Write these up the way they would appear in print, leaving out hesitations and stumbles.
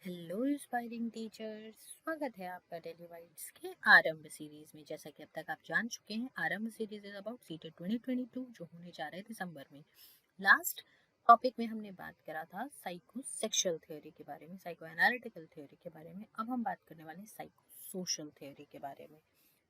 Hello inspiring teachers, स्वागत है आपका डेली वाइब्स के आरंभ सीरीज में। जैसा कि अब तक आप जान चुके हैं, आरंभ सीरीज इज अबाउट सीटेट 2022 जो होने जा रहे हैं दिसंबर में। लास्ट टॉपिक में हमने बात करा था साइको सेक्शुअल थ्योरी के बारे में, साइको एनालिटिकल थ्योरी के बारे में। अब हम बात करने वाले हैं साइको सोशल थ्योरी के बारे में।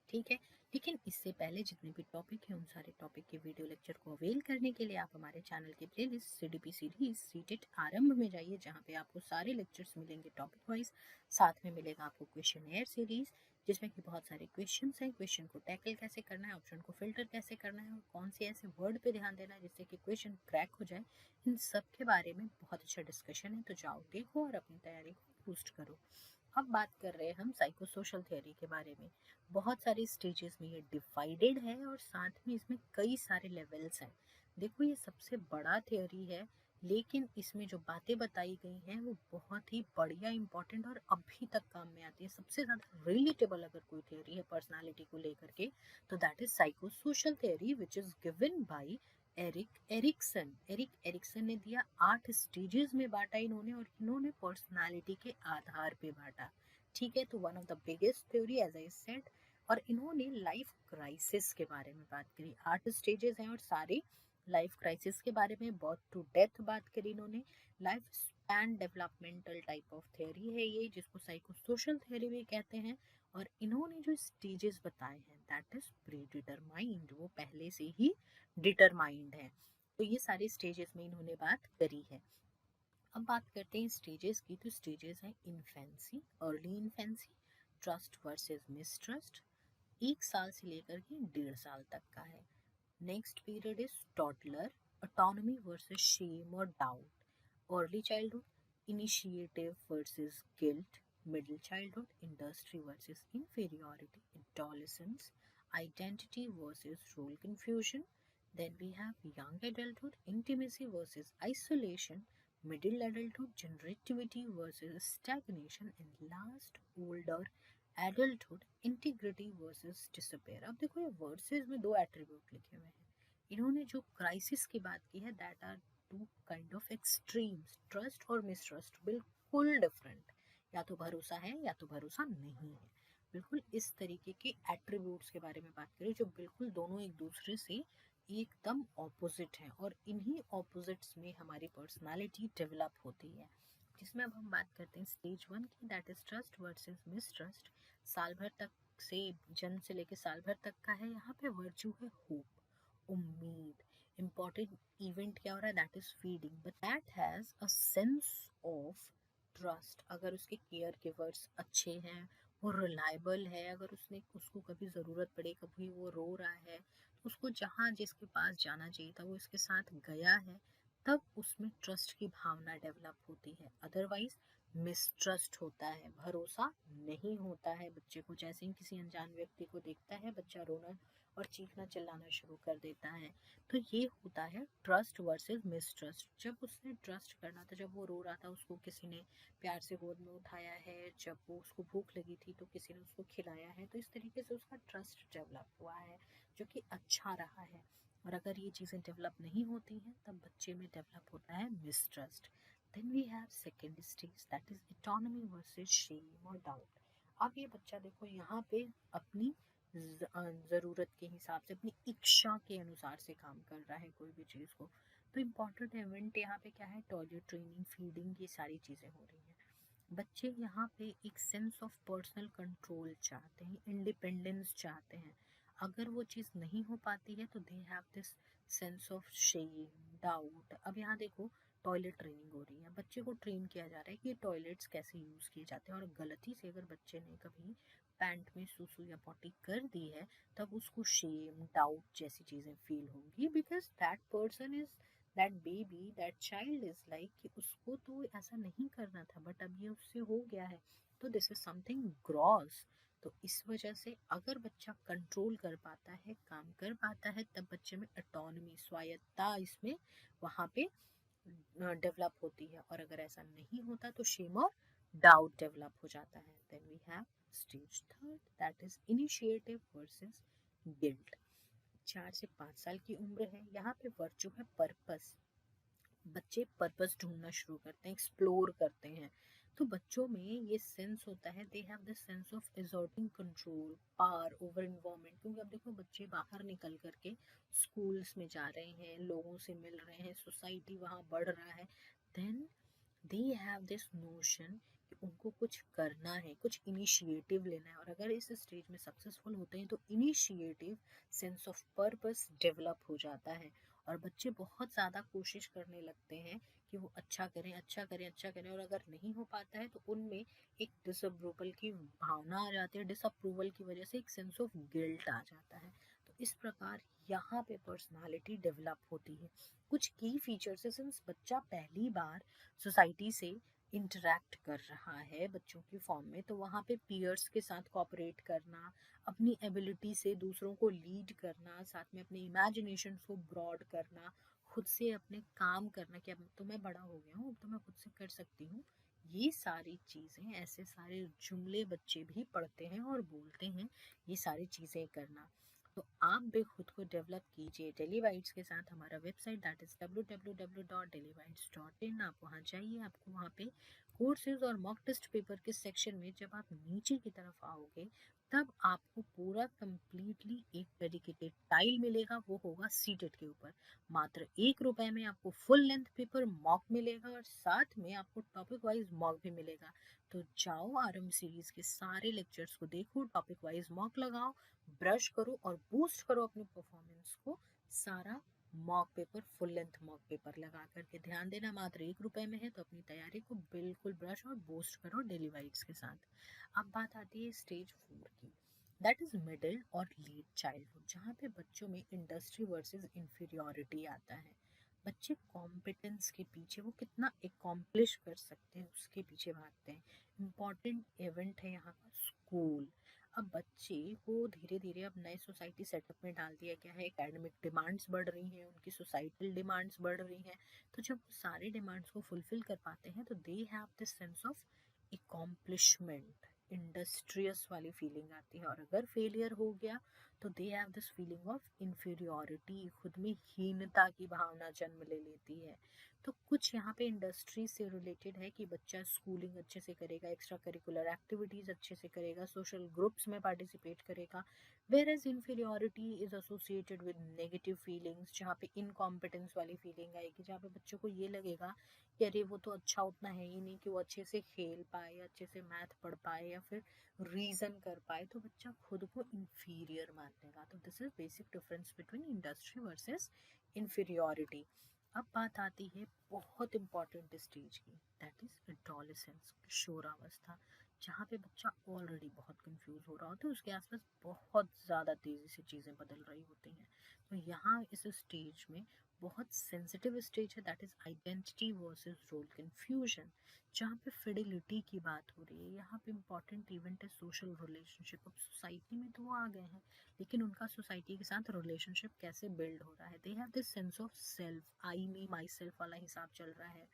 ठीक है, लेकिन इससे पहले जितने भी टॉपिक हैं उन सारे टॉपिक के वीडियो लेक्चर को अवेल करने के लिए आप हमारे चैनल के प्लेलिस्ट सीडीपी सीरीज सीटेट आरंभ में जाइए, जहाँ पे आपको सारे लेक्चर्स मिलेंगे टॉपिक वाइज। साथ में मिलेगा आपको क्वेश्चन एयर सीरीज, जिसमें कि बहुत सारे क्वेश्चन हैं। क्वेश्चन को टैकल कैसे करना है, ऑप्शन को फिल्टर कैसे करना है, और कौन से ऐसे वर्ड पे ध्यान देना है जिससे कि क्वेश्चन क्रैक हो जाए, इन सब के बारे में बहुत अच्छा डिस्कशन है। तो जाओ देखो और अपनी तैयारी को बूस्ट करो। अब बात कर रहे हैं हम साइको सोशल थ्योरी के बारे में। बहुत सारे स्टेजेस में ये डिवाइडेड है और साथ में इसमें कई सारे लेवल्स हैं। देखो, ये सबसे बड़ा थ्योरी है, लेकिन इसमें जो बातें बताई गई हैं वो बहुत ही बढ़िया, इंपॉर्टेंट और अभी तक काम में आती है। सबसे ज़्यादा रिलेटेबल अगर कोई थ्योरी है पर्सनालिटी को लेकर के, तो that is psycho social theory which is given by Erik Erikson ने दिया। 8 स्टेजेस में बांटा इन्होंने, और इन्होंने पर्सनालिटी के आधार पे बांटा। ठीक है, तो one of the biggest theory as I said. और इन्होंने लाइफ क्राइसिस के बारे में बात करी। 8 स्टेजेस हैं और सारे लाइफ क्राइसिस के बारे में, बर्थ टू डेथ बात करी इन्होंने। Life span developmental type of theory है ये, जिसको साइको सोशल थ्योरी भी कहते हैं। और इन्होंने जो स्टेजेस बताए हैं दैट इज प्री डिटरमाइंड, वो पहले से ही डिटरमाइंड है। तो ये सारे स्टेजेस में इन्होंने बात करी है। अब बात करते हैं स्टेजेस की। तो स्टेजेस हैं infancy, early infancy, trust versus mistrust, 1 साल से लेकर के 1.5 साल तक का है। Next period is toddler, autonomy versus shame और doubt, early childhood, initiative versus guilt, middle childhood, industry versus inferiority, adolescence, identity versus role confusion. Then we have young adulthood, intimacy versus isolation, middle adulthood, generativity versus stagnation, and last older adulthood, integrity versus disappear. अब देखो, ये versus में 2 attribute लिखे हुए हैं। इन्होंने जो crisis की बात की है that are 2 kind of extremes, trust और मिसट्रस्ट, बिल्कुल डिफरेंट। या तो भरोसा है या तो भरोसा नहीं है। बिल्कुल इस तरीके के एट्रीब्यूट्स के बारे में बात करें जो बिल्कुल दोनों एक दूसरे से एकदम ऑपोजिट हैं, और इन्हीं ऑपोजिट्स में हमारी पर्सनालिटी डेवलप होती है। जिसमें अब हम बात करते हैं स्टेज 1 की, that is trust versus mistrust. साल भर तक से, जन्म से लेकर साल भर तक का है। यहाँ पे वर्च्यू है होप, उम्मीद। इम्पॉर्टेंट इवेंट क्या हो रहा है, that is feeding, but that has a sense of trust. अगर उसके केयर गिवर्स अच्छे हैं, वो रिलायबल है, अगर उसको कभी ज़रूरत पड़े, कभी वो रो रहा है, तो उसको जहाँ जिसके पास जाना चाहिए था वो इसके साथ गया है, तब उसमें ट्रस्ट की भावना डेवलप होती है। अदरवाइज मिसट्रस्ट होता है, भरोसा नहीं होता है बच्चे को। जैसे ही किसी अनजान व्यक्ति को देखता है, बच्चा रोना और चीखना चिल्लाना शुरू कर देता है। तो ये होता है ट्रस्ट वर्सेस मिसट्रस्ट। जब उसने ट्रस्ट करना था, जब वो रो रहा था, उसको किसी ने प्यार से गोद में उठाया है, जब वो उसको भूख लगी थी तो किसी ने उसको खिलाया है, तो इस तरीके से उसका ट्रस्ट डेवलप हुआ है, जो कि अच्छा रहा है। और अगर ये चीज़ें डेवलप नहीं होती हैं, तब बच्चे में डेवलप होता है mistrust. Then we have second stage, that is autonomy versus shame और डाउट। अब ये बच्चा देखो यहाँ पे अपनी ज़रूरत के हिसाब से, अपनी इच्छा के अनुसार से काम कर रहा है कोई भी चीज़ को। तो इम्पॉर्टेंट इवेंट यहाँ पे क्या है, टॉयलेट ट्रेनिंग, फीडिंग, ये सारी चीज़ें हो रही हैं। बच्चे यहाँ पे एक सेंस ऑफ पर्सनल कंट्रोल चाहते हैं, इंडिपेंडेंस चाहते हैं। अगर वो चीज़ नहीं हो पाती है तो they have this sense of shame, doubt. अब यहाँ देखो, टॉयलेट ट्रेनिंग हो रही है, बच्चे को ट्रेन किया जा रहा है कि टॉयलेट्स कैसे यूज़ किए जाते हैं, और गलती से अगर बच्चे ने कभी पैंट में सुसु या पॉटी कर दी है, तब उसको शेम, डाउट जैसी चीज़ें फील होंगी, because that person is, that baby, that child is like कि उसको तो ऐसा नहीं करना था, बट अब ये उससे हो गया है, तो दिस इज समथिंग ग्रॉस। तो इस वजह से अगर बच्चा कंट्रोल कर पाता है, काम कर पाता है, तब बच्चे में ऑटोनॉमी, स्वायत्ता इसमें वहाँ पे डेवलप होती है। और अगर ऐसा नहीं होता तो शेम और डाउट डेवलप हो जाता है। Then we have stage third, that is initiative versus guilt. 4 से 5 साल की उम्र है। यहाँ पे वर्चू है पर्पस। बच्चे पर्पस ढूंढना शुरू करते हैं, एक्सप्लोर करते हैं। तो बच्चों में ये सेंस होता है, दे have this sense of asserting control power over environment, क्योंकि अब देखो बच्चे बाहर निकल करके स्कूल्स में जा रहे हैं, लोगों से मिल रहे हैं, सोसाइटी वहाँ बढ़ रहा है, then they have this notion कि उनको कुछ करना है, कुछ इनिशिएटिव लेना है, और अगर इस स्टेज में सक्सेसफुल होते हैं तो initiative, sense of purpose develop हो जाता है, और बच्चे बहुत ज़्यादा कोशिश करने लगते हैं कि वो अच्छा करें, अच्छा करें, अच्छा करें, और अगर नहीं हो पाता है तो उनमें एक डिसअप्रूवल की भावना आ जाती है, डिसअप्रूवल की वजह से एक सेंस ऑफ गिल्ट आ जाता है। तो इस प्रकार यहाँ पे पर्सनालिटी डेवलप होती है। कुछ की फीचर्स है, सिंस बच्चा पहली बार सोसाइटी से इंटरेक्ट कर रहा है बच्चों की फॉर्म में, तो वहाँ पे पीयर्स के साथ कोऑपरेट करना, अपनी एबिलिटी से दूसरों को लीड करना, साथ में अपने इमेजिनेशन को ब्रॉड करना, खुद से अपने काम करना कि अब तो मैं बड़ा हो गया हूँ, अब तो मैं खुद से कर सकती हूँ, ये सारी चीज़ें, ऐसे सारे जुमले बच्चे भी पढ़ते हैं और बोलते हैं, ये सारी चीज़ें करना। तो आप भी खुद को डेवलप कीजिए डेलीवाइट्स के साथ। हमारा वेबसाइट दैट इज़ www.dailybites.in, आप वहाँ जाइए, आपको वहाँ पे कोर्सेज और मॉक टेस्ट पेपर के सेक्शन में जब आप नीचे की तरफ आओगे तब आपको पूरा कंप्लीटली एक डेडिकेटेड टाइल मिलेगा, वो होगा सीटेट के ऊपर। मात्र ₹1 में आपको फुल लेंथ पेपर मॉक मिलेगा और साथ में आपको टॉपिक वाइज मॉक भी मिलेगा। तो जाओ आरएम सीरीज के सारे लेक्चर्स को देखो, टॉपिक वाइज मॉक लगाओ, ब्रश करो और बूस्ट करो अपनी परफॉर्मेंस को। सारा mock paper, full length mock paper लगा करके, ध्यान देना मात्र ₹1 में है, तो अपनी तैयारी को बिल्कुल ब्रश और बूस्ट करो डेली वाइट्स के साथ। अब बात आती है स्टेज 4 की, दैट इज मिडिल और लेट चाइल्डहुड, जहाँ पे बच्चों में इंडस्ट्री वर्सेस इंफीरियोरिटी आता है। बच्चे कॉम्पिटेंस के पीछे, वो कितना एकम्प्लिश कर सकते हैं उसके पीछे भागते हैं। इम्पॉर्टेंट इवेंट है यहाँ का स्कूल। अब बच्चे को धीरे धीरे अब नए सोसाइटी सेटअप में डाल दिया गया है, एकेडमिक डिमांड्स बढ़ रही हैं, उनकी सोसाइटल डिमांड्स बढ़ रही हैं, तो जब वो सारे डिमांड्स को फुलफिल कर पाते हैं तो they have this sense of accomplishment, industrious वाली फीलिंग आती है। और अगर फेलियर हो गया तो they have this feeling of inferiority, खुद में हीनता की भावना जन्म ले लेती है। तो कुछ यहाँ पे इंडस्ट्री से रिलेटेड है कि बच्चा स्कूलिंग अच्छे से करेगा, एक्स्ट्रा करिकुलर एक्टिविटीज़ अच्छे से करेगा, सोशल ग्रुप्स में पार्टिसिपेट करेगा, whereas inferiority is associated with negative feelings, जहाँ पे इनकॉम्पिटेंस वाली फीलिंग आएगी, जहाँ पे बच्चों को ये लगेगा कि अरे वो तो अच्छा उतना है ही नहीं कि वो अच्छे से खेल पाए या अच्छे से मैथ पढ़ पाए या फिर रीजन कर पाए, तो बच्चा खुद को इंफीरियर मान लेगा। तो this is basic difference between industry versus inferiority. अब बात आती है बहुत इंपॉर्टेंट स्टेज की, दैट इज एडोलेसेंस, किशोरावस्था, जहाँ पे बच्चा ऑलरेडी बहुत कंफ्यूज हो रहा होता है, उसके आसपास बहुत ज़्यादा तेज़ी से चीज़ें बदल रही होती हैं। तो यहाँ इस स्टेज में बहुत सेंसिटिव स्टेज है, that is identity versus role confusion, जहाँ पे फिडिलिटी की बात हो रही है। यहाँ पे इम्पॉर्टेंट इवेंट है सोशल रिलेशनशिप। अब सोसाइटी में तो वो आ गए हैं, लेकिन उनका सोसाइटी के साथ रिलेशनशिप कैसे बिल्ड हो रहा है, दे have this sense of self, I me my self वाला हिसाब चल रहा है,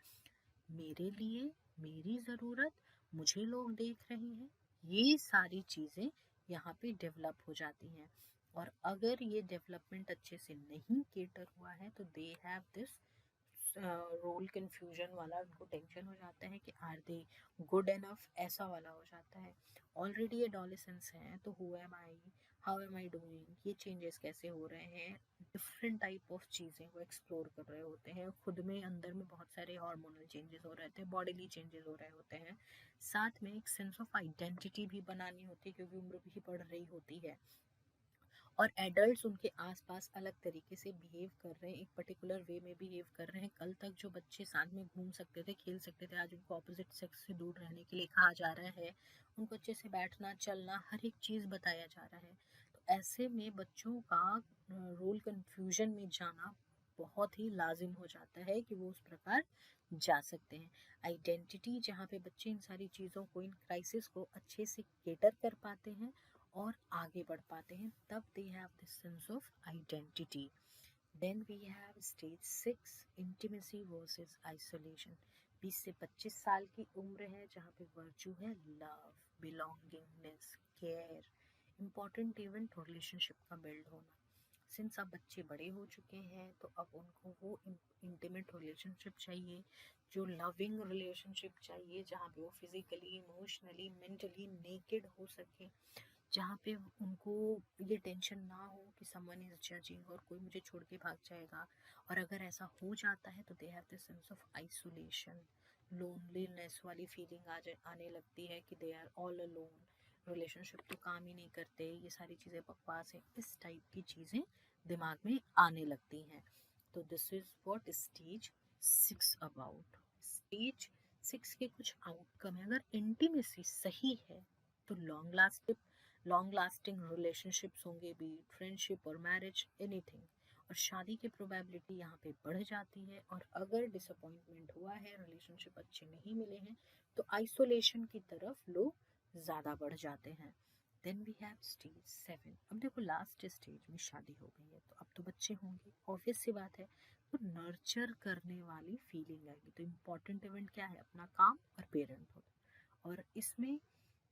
मेरे लिए, मेरी ज़रूरत, मुझे लोग देख रहे हैं, ये सारी चीज़ें यहाँ पे डेवलप हो जाती हैं। और अगर ये डेवलपमेंट अच्छे से नहीं केटर हुआ है तो they have this role confusion वाला, उनको टेंशन हो जाता है कि आर दे गुड एनफ, ऐसा वाला हो जाता है। ऑलरेडी एडोलेसेंस है तो who am I, how am I doing, ये चेंजेस कैसे हो रहे हैं, डिफरेंट टाइप ऑफ चीज़ें वो एक्सप्लोर कर रहे होते हैं, खुद में अंदर में बहुत सारे हार्मोनल चेंजेस हो रहे होते हैं, बॉडीली चेंजेस हो रहे होते हैं, साथ में एक सेंस ऑफ आइडेंटिटी भी बनानी होती है क्योंकि उम्र भी बढ़ रही होती है, और एडल्ट्स उनके आसपास अलग तरीके से बिहेव कर रहे हैं, एक पर्टिकुलर वे में बिहेव कर रहे हैं। कल तक जो बच्चे साथ में घूम सकते थे, खेल सकते थे, आज उनको ऑपोजिट सेक्स से दूर रहने के लिए कहा जा रहा है, उनको अच्छे से बैठना चलना हर एक चीज़ बताया जा रहा है। तो ऐसे में बच्चों का रोल कन्फ्यूजन में जाना बहुत ही लाजिम हो जाता है कि वो उस प्रकार जा सकते हैं। आइडेंटिटी, जहाँ पे बच्चे इन सारी चीज़ों को, इन क्राइसिस को अच्छे से केटर कर पाते हैं और आगे बढ़ पाते हैं, तब they have this sense of identity. Then we have stage 6, intimacy versus isolation. 20 से 25 साल की उम्र है जहाँ पे वर्चू है love, belongingness, care, important event relationship का बिल्ड होना, सिंस अब बच्चे बड़े हो चुके हैं तो अब उनको वो इंटीमेट रिलेशनशिप चाहिए, जो लविंग रिलेशनशिप चाहिए, जहाँ पे वो फिजिकली, इमोशनली, मेंटली नेकेड हो सके, जहाँ पे उनको ये टेंशन ना हो कि समवन इज जजिंग और कोई मुझे छोड़ के भाग जाएगा। और अगर ऐसा हो जाता है तो they have this sense of isolation, loneliness वाली फीलिंग आने लगती है कि they are all alone, relationship तो काम ही नहीं करते, ये सारी चीज़ें बकवास हैं, इस टाइप की चीज़ें दिमाग में आने लगती हैं। तो this is what stage 6 about. Stage 6 के कुछ आउटकम है। अगर इंटीमेसी सही है तो लॉन्ग लास्टिंग रिलेशनशिप्स होंगे, भी फ्रेंडशिप और मैरिज, एनीथिंग। और शादी की प्रोबेबिलिटी यहाँ पे बढ़ जाती है। और अगर डिसअपॉइंटमेंट हुआ है, रिलेशनशिप अच्छे नहीं मिले हैं, तो आइसोलेशन की तरफ लोग ज़्यादा बढ़ जाते हैं। Then we have stage 7। अब देखो, लास्ट स्टेज में शादी हो गई है तो अब तो बच्चे होंगे, ऑब्वियस सी बात है। तो नर्चर करने वाली फीलिंग आएगी। तो इम्पॉर्टेंट इवेंट क्या है? अपना काम और पेरेंटहुड। और इसमें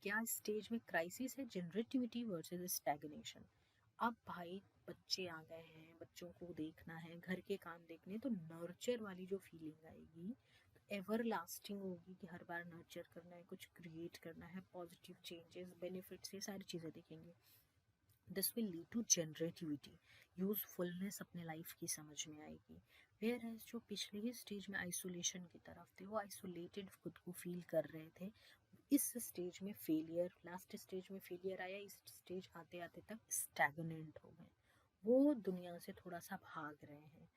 क्या स्टेज में क्राइसिस है? Generativity versus stagnation. अब भाई बच्चे आ गए हैं, बच्चों को देखना है, घर के काम देखने, तो नर्चर वाली जो फीलिंग आएगी एवर लास्टिंग होगी कि हर बार नर्चर करना है, कुछ क्रिएट करना है, पॉजिटिव चेंजेस, बेनिफिट्स, ये सारी चीज़ें दिखेंगी। This will lead to generativity, usefulness अपने लाइफ की समझ में आएगी। वेयर एज जो पिछले ही स्टेज में आइसोलेशन की तरफ थे, वो आइसोलेटेड खुद को फील कर रहे थे, इस स्टेज में फेलियर, लास्ट स्टेज में फेलियर आया, इस स्टेज आते आते तक स्टैगनेंट हो गए। वो दुनिया से थोड़ा सा भाग रहे हैं,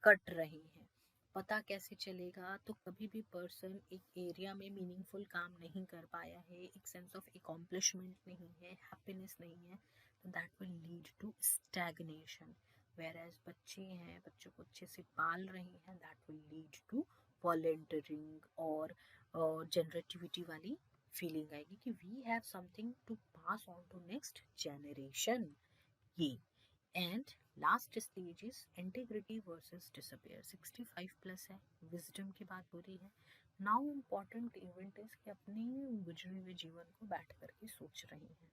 कट रहे हैं। पता कैसे चलेगा? तो कभी भी पर्सन एक एरिया में मीनिंगफुल काम नहीं कर पाया है, एक सेंस ऑफ एकॉम्प्लिशमेंट नहीं है, हैप्पीनेस नहीं है, तो that will lead to stagnation. Whereas बच्चे हैं, बच्चों को अच्छे से पाल रहे हैं, that will lead to volunteering और जनरेटिविटी वाली फीलिंग आएगी कि we have something to pass on to next generation. ये and last stage is integrity versus despair. 65 plus है, विजडम की बात हो रही है। नाउ इम्पॉर्टेंट इवेंट इज कि अपने गुजरे हुए जीवन को बैठ करके सोच रहे हैं,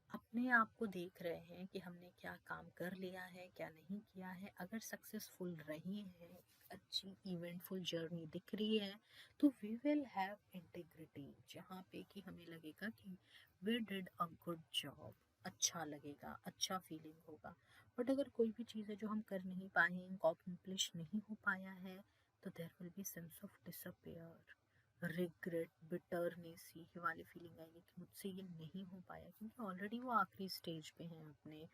अपने आप को देख रहे हैं कि हमने क्या काम कर लिया है, क्या नहीं किया है। अगर सक्सेसफुल रही है, एक अच्छी इवेंटफुल जर्नी दिख रही है, तो वी विल हैव इंटीग्रिटी, जहाँ पे कि हमें लगेगा कि we did a good job, अच्छा लगेगा, अच्छा फीलिंग होगा। बट अगर कोई भी चीज़ है जो हम कर नहीं पाए, अकॉम्प्लिश नहीं हो पाया है, तो there will be sense of disappear, regret, bitterness, ये वाली फीलिंग आएगी कि मुझसे ये नहीं हो पाया, क्योंकि ऑलरेडी वो आखिरी स्टेज पे हैं अपने,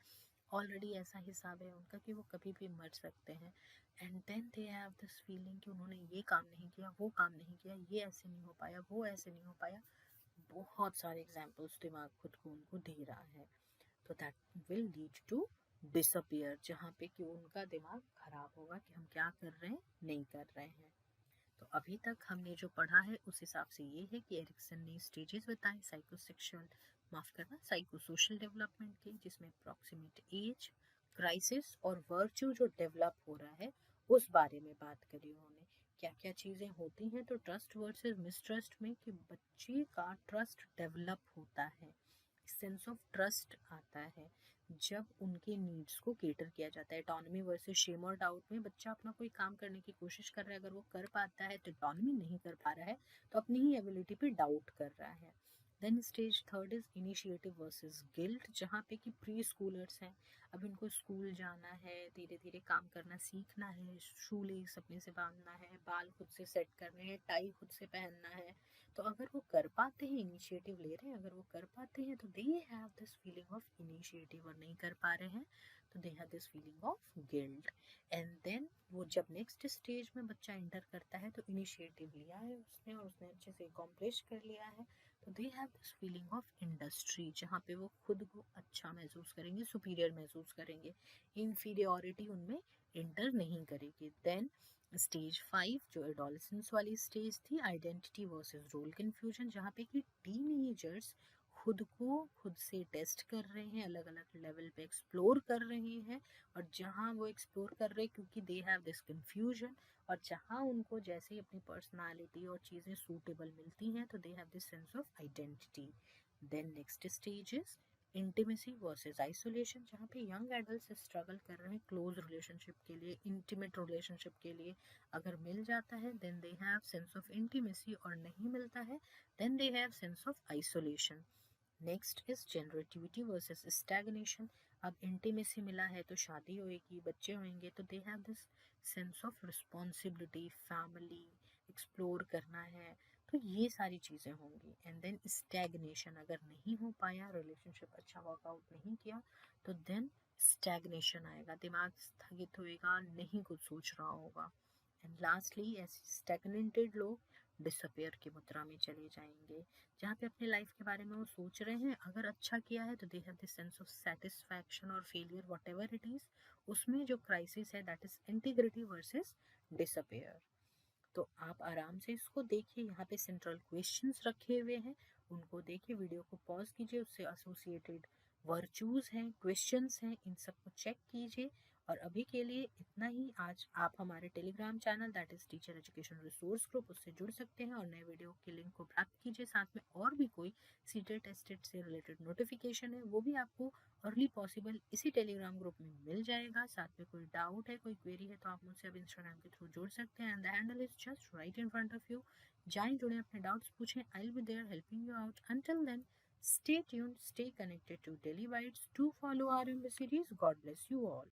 ऑलरेडी ऐसा हिसाब है उनका कि वो कभी भी मर सकते हैं। And then they have this feeling कि उन्होंने ये काम नहीं किया, वो काम नहीं किया, ये ऐसे नहीं हो पाया, वो ऐसे नहीं हो पाया। बहुत सारे एग्जाम्पल्स दिमाग खुद को उनको दे रहा है। तो that will lead to disappear, जहाँ पे कि उनका दिमाग खराब होगा कि हम क्या कर रहे हैं, नहीं कर रहे हैं। तो अभी तक हमने जो पढ़ा है उस हिसाब से ये है कि एरिक्सन ने स्टेजेस बताए साइकोसेक्सुअल, माफ करना, साइकोसोशल डेवलपमेंट के, जिसमें अप्रॉक्सीमेट एज, क्राइसिस और वर्च्यू जो डेवलप हो रहा है उस बारे में बात करी उन्होंने। क्या क्या चीज़ें होती हैं तो ट्रस्ट वर्सेस मिसट्रस्ट में कि बच्चे का ट्रस्ट डेवलप होता है, सेंस ऑफ ट्रस्ट आता है जब उनके नीड्स को केटर किया जाता है। ऑटोनॉमी वर्सेस शेम और डाउट में बच्चा अपना कोई काम करने की कोशिश कर रहा है, अगर वो कर पाता है तो ऑटोनॉमी, नहीं कर पा रहा है तो अपनी ही एबिलिटी पे डाउट कर रहा है। Then stage third is initiative versus guilt, जहाँ पे कि प्री स्कूलर्स हैं, अब इनको स्कूल जाना है, धीरे धीरे काम करना सीखना है, शू लेस अपने से बांधना है, बाल खुद से सेट करने हैं, टाई खुद से पहनना है। तो अगर वो कर पाते हैं, इनिशिएटिव ले रहे हैं, अगर वो कर पाते हैं तो they have this feeling of initiative, और नहीं कर पा रहे हैं तो they have this feeling of guilt. And then वो जब नेक्स्ट स्टेज में बच्चा एंटर करता है तो इनिशिएटिव लिया है उसने और उसने अच्छे से अकॉम्प्लिश कर लिया है, तो they have this feeling of industry, जहाँ पे वो खुद को अच्छा महसूस करेंगे, सुपीरियर महसूस करेंगे, इन्फीरियोरिटी उनमें एंटर नहीं करेगी। देन स्टेज 5 जो एडोलेसेंस वाली स्टेज थी, आइडेंटिटी वर्सेस रोल कन्फ्यूजन, जहाँ पे कि टीनेजर्स खुद को खुद से टेस्ट कर रहे हैं, अलग अलग लेवल पे एक्सप्लोर कर रहे हैं। और जहाँ वो एक्सप्लोर कर रहे हैं क्योंकि दे हैव दिस कन्फ्यूजन, और जहाँ उनको जैसे ही अपनी पर्सनालिटी और चीज़ें सूटेबल मिलती हैं तो they have this sense of identity. Then next stage is trust versus intimacy versus isolation, जहाँ पे यंग एडल्ट स्ट्रगल कर रहे हैं क्लोज रिलेशनशिप के लिए, इंटीमेट रिलेशनशिप के लिए। अगर मिल जाता है then they have sense of intimacy, और नहीं मिलता है then they have sense of isolation. Next is generativity versus stagnation. अब इंटीमेसी मिला है तो शादी होएगी, बच्चे होंगे, तो they have this sense of responsibility, family explore करना है, तो ये सारी चीज़ें होंगी। एंड देन स्टैग्नेशन, अगर नहीं हो पाया, रिलेशनशिप अच्छा वर्कआउट नहीं किया, तो देन स्टैग्नेशन आएगा, दिमाग स्थगित होएगा, नहीं कुछ सोच रहा होगा। एंड लास्टली ऐसे स्टैग्नेटेड लोग डिसअपेयर की मुद्रा में चले जाएंगे, जहाँ पे अपने लाइफ के बारे में वो सोच रहे हैं, अगर अच्छा किया है तो they have this sense of satisfaction, और failure whatever it is, उसमें जो क्राइसिस है that is integrity versus despair. तो आप आराम से इसको देखिए, यहाँ पे सेंट्रल क्वेश्चंस रखे हुए हैं, उनको देखिए, वीडियो को पॉज कीजिए, उससे एसोसिएटेड वर्चूज हैं, क्वेश्चंस हैं, इन सबको चेक कीजिए। और अभी के लिए इतना ही। आज आप हमारे Telegram channel that is teacher education resource group, उससे जुड़ सकते हैं और नए वीडियो के लिंक को प्राप्त कीजिए। साथ में और भी कोई सीटेट टेस्टेड से रिलेटेड नोटिफिकेशन है वो भी आपको अर्ली पॉसिबल इसी टेलीग्राम ग्रुप में मिल जाएगा। साथ में कोई डाउट है, कोई क्वेरी है, तो आप मुझसे अब इंस्टाग्राम के थ्रू जुड़ सकते हैं, and the handle is just right in front of you. जाएं, जुड़े, अपने डाउट्स पूछें, I will be there helping you out. Until then, stay tuned, stay connected to Daily Bites. Do follow our series. God bless you all.